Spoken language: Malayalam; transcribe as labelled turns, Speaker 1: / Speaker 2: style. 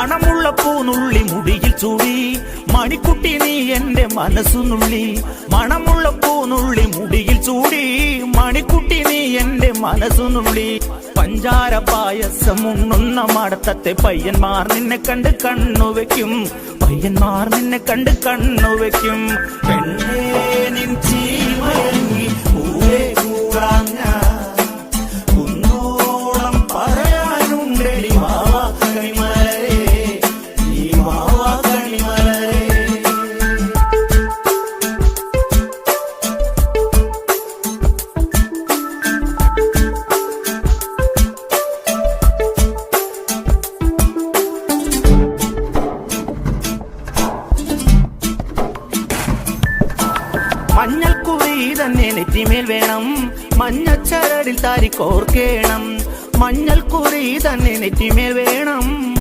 Speaker 1: മണമുള്ള പൂനുള്ളി മുടിയിൽ ചൂടി മണിക്കുട്ടി നീ എന്റെ മനസ്സുനുള്ളി. മണമുള്ള പൂനുള്ളി മുടിയിൽ ചൂടി മണിക്കുട്ടി നീ എന്റെ മനസ്സുനുള്ളി. പഞ്ചാര പായസം ഉണ്ണുന്ന മടത്തത്തെ പയ്യന്മാർ നിന്നെ കണ്ട് കണ്ണുവെക്കും. പയ്യന്മാർ നിന്നെ കണ്ട് കണ്ണുവെക്കും. പെണ്ണേ നിൻ ചീമയങ്ങി പൂവേ കൂടാഞ്ഞ കുന്നോളം പറയാനുണ്ടടി മാവാ കണിമലരേ, ഈ മാവാ കണിമലരേ. മഞ്ഞൾക്കുറി തന്നെ നെറ്റിമേൽ വേണം, മഞ്ഞച്ചരടിൽ താരി കോർക്കേണം. മഞ്ഞൾക്കുറി തന്നെ നെറ്റിമേൽ വേണം.